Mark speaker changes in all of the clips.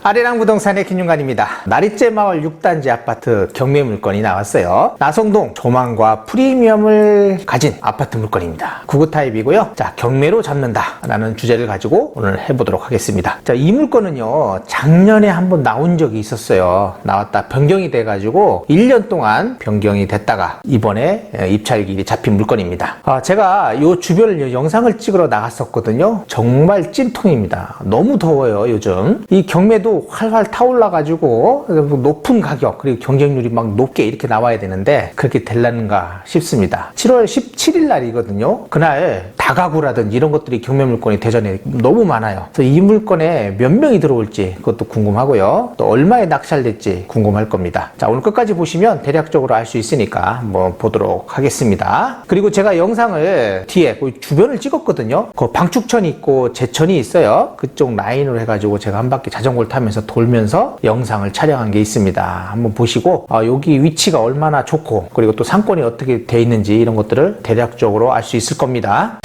Speaker 1: 아리랑 부동산의 김윤관입니다. 나리째 마을 6단지 아파트 경매 물건이 나왔어요. 나성동 조망과 프리미엄을 가진 아파트 물건입니다. 9구 타입이고요. 자, 경매로 잡는다 라는 주제를 가지고 오늘 해보도록 하겠습니다. 자, 이 물건은요, 작년에 한번 나온 적이 있었어요. 나왔다 변경이 돼가지고 1년 동안 변경이 됐다가 이번에 입찰일이 잡힌 물건입니다. 제가 이 주변을 영상을 찍으러 나갔었거든요. 정말 찜통입니다. 너무 더워요, 요즘. 이 경매도 활활 타올라 가지고 높은 가격 그리고 경쟁률이 막 높게 이렇게 나와야 되는데 그렇게 될라는가 싶습니다. 7월 17일 날이거든요. 그날 다가구라든지 이런 것들이 경매 물건이 대전에 너무 많아요. 그래서 이 물건에 몇 명이 들어올지 그것도 궁금하고요. 또 얼마에 낙찰될지 궁금할 겁니다. 자, 오늘 끝까지 보시면 대략적으로 알 수 있으니까 한번 보도록 하겠습니다. 그리고 제가 영상을 뒤에 그 주변을 찍었거든요. 그 방축천이 있고 제천이 있어요. 그쪽 라인으로 해가지고 제가 한 바퀴 자전거를 타면서 돌면서 영상을 촬영한 게 있습니다. 한번 보시고 여기 위치가 얼마나 좋고 그리고 또 상권이 어떻게 돼 있는지 이런 것들을 대략적으로 알 수 있을 겁니다.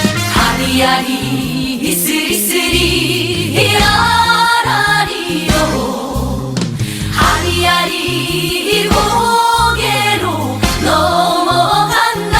Speaker 2: 아리아리 이스리스리 라라리요 아리아리 고개로 넘어간다.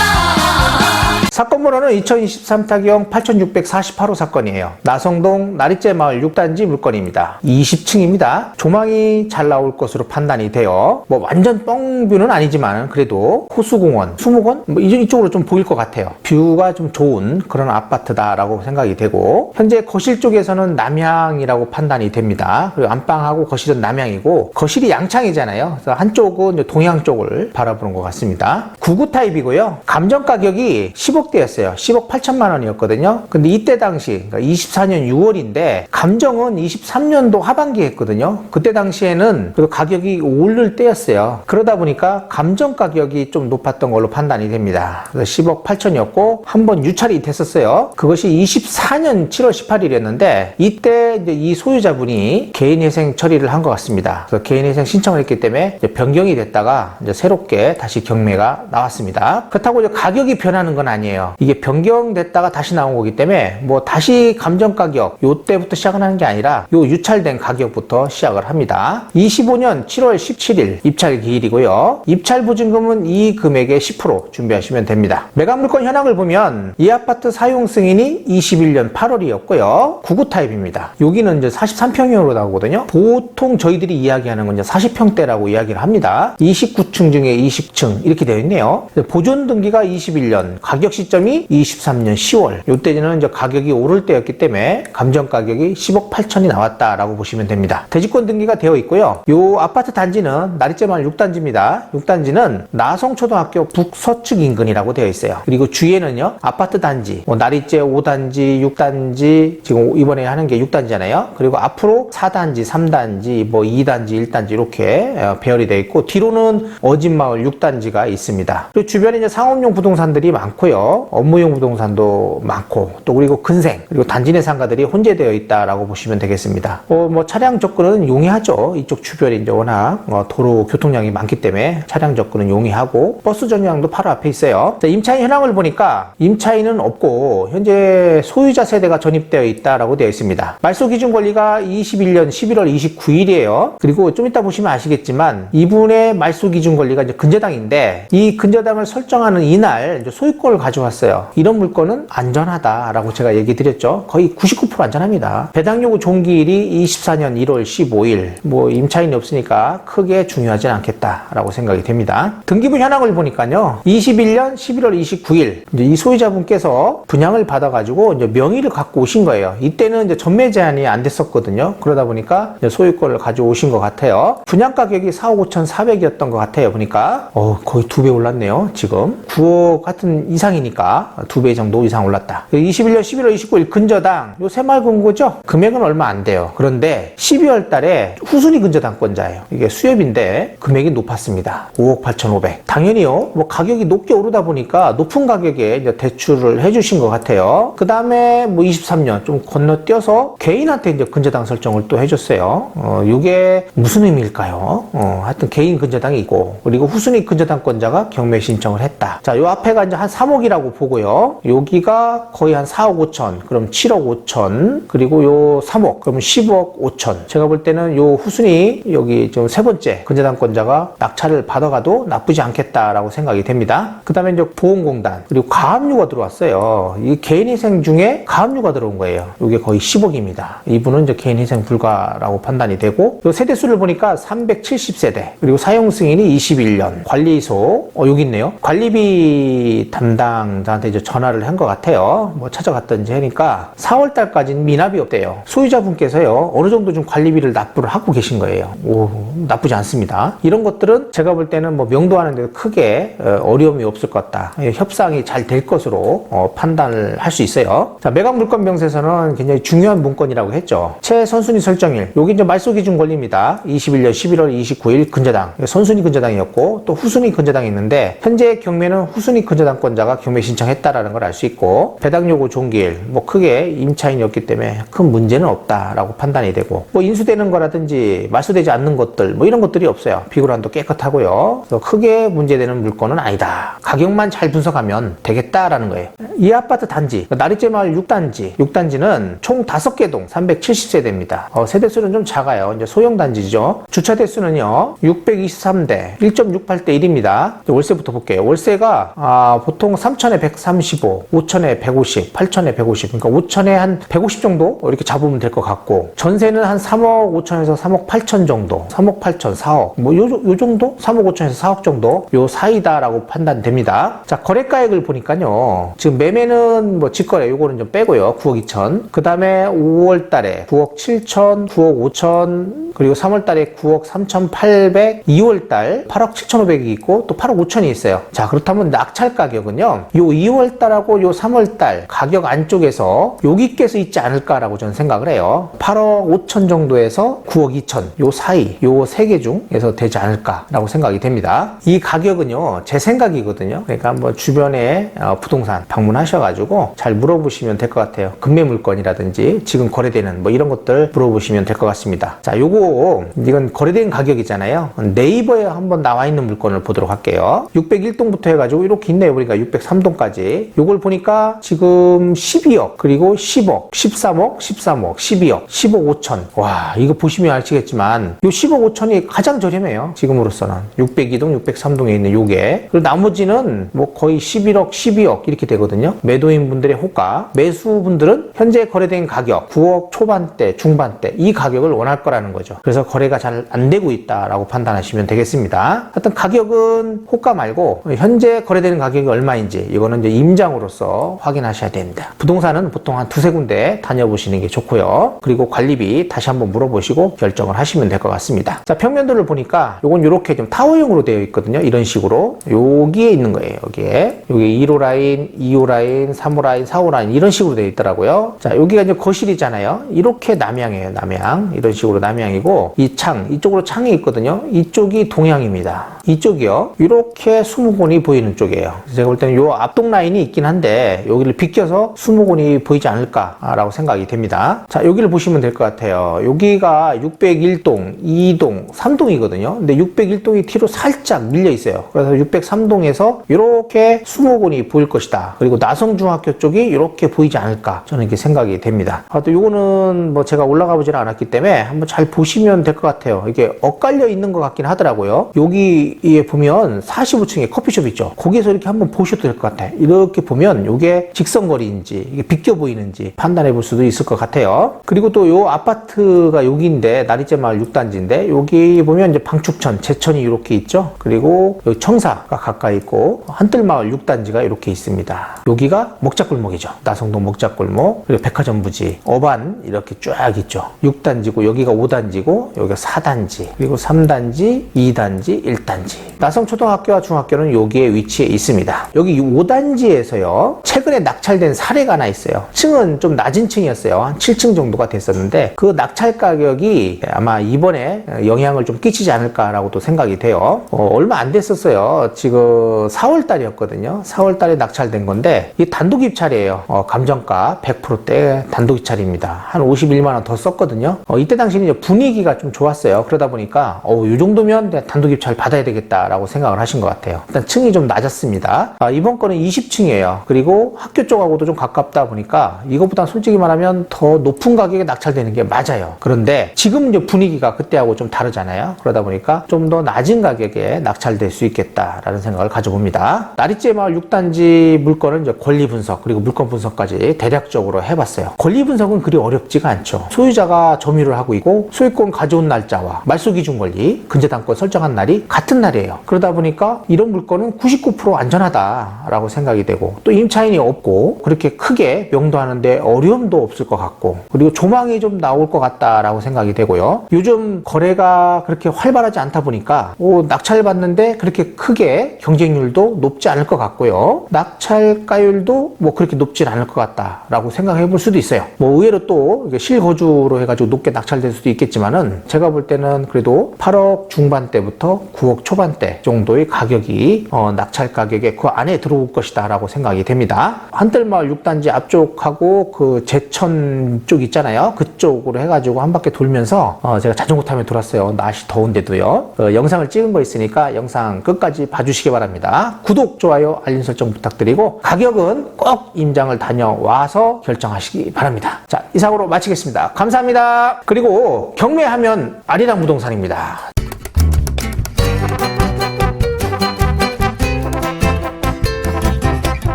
Speaker 1: 사건 번호는 2023 타경 8648호 사건이에요. 나성동 나리째 마을 6단지 물건입니다. 20층입니다. 조망이 잘 나올 것으로 판단이 돼요. 뭐 완전 뻥뷰는 아니지만 그래도 호수공원, 수목원 이쪽으로 좀 보일 것 같아요. 뷰가 좀 좋은 그런 아파트다라고 생각이 되고 현재 거실 쪽에서는 남향이라고 판단이 됩니다. 그리고 안방하고 거실은 남향이고 거실이 양창이잖아요. 그래서 한쪽은 동향 쪽을 바라보는 것 같습니다. 9구 타입이고요. 감정 가격이 10억대였어요. 10억 8천만 원이었거든요. 근데 이때 당시 그러니까 24년 6월인데 감정은 23년도 하반기에 했거든요. 그때 당시에는 그래도 가격이 오를 때였어요. 그러다 보니까 감정 가격이 좀 높았던 걸로 판단이 됩니다. 그래서 10억 8천이었고 한번 유찰이 됐었어요. 그것이 24년 7월 18일이었는데 이때 이제 이 소유자분이 개인회생 처리를 한 것 같습니다. 그래서 개인회생 신청을 했기 때문에 이제 변경이 됐다가 이제 새롭게 다시 경매가 나왔습니다. 그렇다고 이제 가격이 변하는 건 아니에요. 이게 변경됐다가 다시 나온 거기 때문에 뭐 다시 감정 가격 요때부터 시작을 하는 게 아니라 요 유찰된 가격부터 시작을 합니다. 25년 7월 17일 입찰 기일이고요. 입찰 보증금은 이 금액의 10% 준비하시면 됩니다. 매각 물건 현황을 보면 이 아파트 사용 승인이 21년 8월이었고요. 9구 타입입니다. 여기는 이제 43평형으로 나오거든요. 보통 저희들이 이야기하는 건 이제 40평대라고 이야기를 합니다. 29층 중에 20층 이렇게 되어 있네요. 보존 등기가 21년, 가격 시점이 23년 10월. 요때는 이제 가격이 오를 때였기 때문에 감정 가격이 10억 8천이 나왔다라고 보시면 됩니다. 대지권 등기가 되어 있고요. 요 아파트 단지는 나리째 마을 6단지입니다. 6단지는 나성초등학교 북서측 인근이라고 되어 있어요. 그리고 주위에는요, 아파트 단지, 나리째 5단지, 6단지, 지금 이번에 하는 게 6단지잖아요. 그리고 앞으로 4단지, 3단지, 2단지, 1단지 이렇게 배열이 되어 있고, 뒤로는 어진마을 6단지가 있습니다. 그리고 주변에 이제 상업용 부동산들이 많고요. 업무용 부동산도 많고, 또 그리고 근생, 그리고 단지 내 상가들이 혼재되어 있다라고 보시면 되겠습니다. 차량 접근은 용이하죠. 이쪽 주변이 이제 워낙 도로 교통량이 많기 때문에 차량 접근은 용이하고, 버스 정류장도 바로 앞에 있어요. 자, 임차인 현황을 보니까 임차인은 없고, 현재 소유자 세대가 전입되어 있다라고 되어 있습니다. 말소 기준 권리가 21년 11월 29일이에요. 그리고 좀 이따 보시면 아시겠지만, 이분의 말소 기준 권리가 이제 근저당인데, 이 근저당을 설정하는 이날 이제 소유권을 가져왔어요. 이런 물건은 안전하다라고 제가 얘기 드렸죠. 거의 99% 안전합니다. 배당 요구 종기일이 24년 1월 15일. 임차인이 없으니까 크게 중요하진 않겠다라고 생각이 됩니다. 등기부 현황을 보니까요. 21년 11월 29일 이제 이 소유자분께서 분양을 받아가지고 이제 명의를 갖고 오신 거예요. 이때는 이제 전매 제한이 안 됐었거든요. 그러다 보니까 이제 소유권을 가져오신 것 같아요. 분양 가격이 4억 5,400이었던 것 같아요. 보니까 거의 2배 올랐네요. 지금 9억 같은 이상이니까 2배 정도 이상 올랐다. 21년 11월 29일 근저당 요 새마을금 거죠? 금액은 얼마 안 돼요. 그런데 12월 달에 후순위 근저당권자예요. 이게 수협인데 금액이 높았습니다. 5억 8,500. 당연히요. 가격이 높게 오르다 보니까 높은 가격에 이제 대출을 해주신 것 같아요. 그 다음에 23년 좀 건너뛰어서 개인한테 이제 근저당 설정을 또 해줬어요. 이게 무슨 의미일까요? 하여튼 개인 근저당이 있고 그리고 후순위 근저당권자가 경매 신청을 했다. 자, 요 앞에가 이제 한 3억이라고 보고요. 있어요. 여기가 거의 한 4억 5천, 그럼 7억 5천, 그리고 요 3억, 그러면 10억 5천. 제가 볼 때는 요 후순위 여기 좀 세 번째 근저당권자가 낙찰을 받아가도 나쁘지 않겠다라고 생각이 됩니다. 그 다음에 이제 보험공단, 그리고 가압류가 들어왔어요. 이 개인희생 중에 가압류가 들어온 거예요. 이게 거의 10억입니다. 이분은 이제 개인희생 불가라고 판단이 되고, 요 세대수를 보니까 370세대, 그리고 사용 승인이 21년, 관리소, 여기 있네요. 관리비 담당자한테 이제 전화를 한 것 같아요. 뭐 찾아갔던지 하니까 4월달까지는 미납이 없대요. 소유자분께서요, 어느 정도 좀 관리비를 납부를 하고 계신 거예요. 오, 나쁘지 않습니다. 이런 것들은 제가 볼 때는 뭐 명도하는 데도 크게 어려움이 없을 것 같다. 협상이 잘 될 것으로 판단을 할 수 있어요. 자, 매각 물건 명세서는 굉장히 중요한 문건이라고 했죠. 최선순위 설정일, 여기 이제 말소 기준 권리입니다. 21년 11월 29일 근저당, 선순위 근저당이었고 또 후순위 근저당이 있는데, 현재 경매는 후순위 근저당권자가 경매 신청했다라는 걸 알 수 있고, 배당 요구 종기일 뭐 크게 임차인이었기 때문에 큰 문제는 없다라고 판단이 되고, 뭐 인수되는 거라든지 말소되지 않는 것들 뭐 이런 것들이 없어요. 비굴한도 깨끗하고요. 그래서 크게 문제되는 물건은 아니다. 가격만 잘 분석하면 되겠다라는 거예요. 이 아파트 단지 나리제마을 6단지는 총 5개 동 370세대입니다. 세대수는 좀 작아요. 이제 소형 단지죠. 주차 대수는요 623대, 1.68대 1입니다. 월세부터 볼게요. 월세가 보통 3천에 135, 5천에 150, 8천에 150, 그러니까 5천에 한 150 정도 이렇게 잡으면 될 것 같고, 전세는 한 3억 5천에서 3억 8천 정도, 3억 8천, 4억 뭐 요 정도? 3억 5천에서 4억 정도 요 사이다라고 판단됩니다. 자, 거래가액을 보니까요, 지금 매매는 뭐 직거래 요거는 좀 빼고요, 9억 2천. 그 다음에 5월 달에 9억 7천, 9억 5천, 그리고 3월 달에 9억 3,800, 2월 달 8억 7,500이 있고 또 8억 5천이 있어요. 자, 그렇다면 낙찰 가격은요, 요 2월 달하고 요 3월 달 가격 안쪽에서 여기께서 있지 않을까라고 저는 생각을 해요. 8억 5천 정도에서 9억 2천 요 사이, 요 세 개 중에서 되지 않을까라고 생각이 됩니다. 이 가격은요, 제 생각이거든요. 그러니까 한번 주변에 부동산 방문하셔가지고 잘 물어보시면 될 것 같아요. 금매 물건이라든지 지금 거래되는 뭐 이런 것들 물어보시면 될 것 같습니다. 자, 이건 거래된 가격이잖아요. 네이버에 한번 나와 있는 물건을 보도록 할게요. 601동부터 해가지고 이렇게 있네요. 그러니까 603동까지. 요걸 보니까 지금 12억, 그리고 10억, 13억, 13억, 12억, 10억 5천. 와, 이거 보시면 아시겠지만 요 10억 5천이 가장 저렴해요. 지금으로서는 602동, 603동에 있는 요게. 그리고 나머지는 뭐 거의 11억, 12억 이렇게 되거든요. 매도인 분들의 호가, 매수분들은 현재 거래된 가격 9억 초반대, 중반대 이 가격을 원할 거라는 거죠. 그래서 거래가 잘 안 되고 있다라고 판단하시면 되겠습니다. 하여튼 가격은 호가 말고 현재 거래되는 가격이 얼마인지 이거는 이제 임장으로서 확인하셔야 됩니다. 부동산은 보통 한 두세 군데 다녀보시는 게 좋고요. 그리고 관리비 다시 한번 물어보시고 결정을 하시면 될 것 같습니다. 자, 평면도를 보니까 요건 이렇게 좀 타워형으로 되어 있거든요. 이런 식으로 여기에 있는 거예요. 여기에 1호 라인, 2호 라인, 3호 라인, 4호 라인 이런 식으로 되어 있더라고요. 자, 여기가 이제 거실이잖아요. 이렇게 남향이에요. 남향. 이런 식으로 남향이고, 이 창, 이쪽으로 창이 있거든요. 이쪽이 동향입니다. 이쪽이요. 이렇게 수목원이 보이는 쪽이에요. 제가 볼 때는 요 앞동 라인이 있긴 한데 여기를 비껴서 수목원이 보이지 않을까라고 생각이 됩니다. 자, 여기를 보시면 될 것 같아요. 여기가 601동, 2동, 3동이거든요. 근데 601동이 뒤로 살짝 밀려 있어요. 그래서 603동에서 이렇게 수목원이 보일 것이다. 그리고 나성중학교 쪽이 이렇게 보이지 않을까, 저는 이렇게 생각이 됩니다. 또 요거는 뭐 제가 올라가 보지는 않았기 때문에 한번 잘 보시면 될 것 같아요. 이게 엇갈려 있는 것 같긴 하더라고요. 여기에 보면 45층에 커피숍 있죠. 거기에서 이렇게 한번 보셔도 될 것 같아요. 이렇게 보면 이게 직선거리인지 이게 비껴 보이는지 판단해 볼 수도 있을 것 같아요. 그리고 또 요 아파트가 여기인데, 나리제마을 6단지인데 여기 보면 이제 방축천, 제천이 이렇게 있죠. 그리고 여기 청사가 가까이 있고 한뜰마을 6단지가 이렇게 있습니다. 여기가 먹자골목이죠. 나성동 먹자골목, 그리고 백화점 부지, 어반 이렇게 쫙 있죠. 6단지고 여기가 5단지고 여기가 4단지, 그리고 3단지, 2단지, 1단지. 나성초등학교와 중학교는 여기에 위치해 있습니다. 여기 5단지에서요, 최근에 낙찰된 사례가 하나 있어요. 층은 좀 낮은 층이었어요. 한 7층 정도가 됐었는데 그 낙찰 가격이 아마 이번에 영향을 좀 끼치지 않을까라고 또 생각이 돼요. 얼마 안 됐었어요. 지금 4월 달이었거든요. 4월 달에 낙찰된 건데 이 단독 입찰이에요. 감정가 100%대 단독 입찰입니다. 한 51만 원 더 썼거든요. 이때 당시는 이제 분위기가 좀 좋았어요. 그러다 보니까 이 정도면 단독 입찰 받아야 되겠다라고 생각을 하신 것 같아요. 일단 층이 좀 낮았습니다. 이번 거는 20층 20층이에요. 그리고 학교 쪽하고도 좀 가깝다 보니까 이것보다 솔직히 말하면 더 높은 가격에 낙찰되는 게 맞아요. 그런데 지금 이제 분위기가 그때하고 좀 다르잖아요. 그러다 보니까 좀 더 낮은 가격에 낙찰될 수 있겠다라는 생각을 가져봅니다. 나리째 마을 6단지 물건은 이제 권리 분석 그리고 물건 분석까지 대략적으로 해봤어요. 권리 분석은 그리 어렵지가 않죠. 소유자가 점유를 하고 있고 소유권 가져온 날짜와 말소 기준 권리, 근저당권 설정한 날이 같은 날이에요. 그러다 보니까 이런 물건은 99% 안전하다라고 생각이 되고 또 임차인이 없고 그렇게 크게 명도하는데 어려움도 없을 것 같고 그리고 조망이 좀 나올 것 같다라고 생각이 되고요. 요즘 거래가 그렇게 활발하지 않다 보니까 낙찰 받는데 그렇게 크게 경쟁률도 높지 않을 것 같고요. 낙찰가율도 뭐 그렇게 높진 않을 것 같다라고 생각해 볼 수도 있어요. 뭐 의외로 또 실거주로 해가지고 높게 낙찰될 수도 있겠지만은 제가 볼 때는 그래도 8억 중반대부터 9억 초반대 정도의 가격이 낙찰 가격에 그 안에 들어올 것이다 라고 생각이 됩니다. 한뜰마을 6단지 앞쪽하고 그 제천 쪽 있잖아요. 그쪽으로 해가지고 한 바퀴 돌면서 제가 자전거 타며 돌았어요. 날씨 더운데도요. 영상을 찍은 거 있으니까 영상 끝까지 봐주시기 바랍니다. 구독, 좋아요, 알림 설정 부탁드리고 가격은 꼭 임장을 다녀와서 결정하시기 바랍니다. 자, 이상으로 마치겠습니다. 감사합니다. 그리고 경매하면 아리랑 부동산입니다.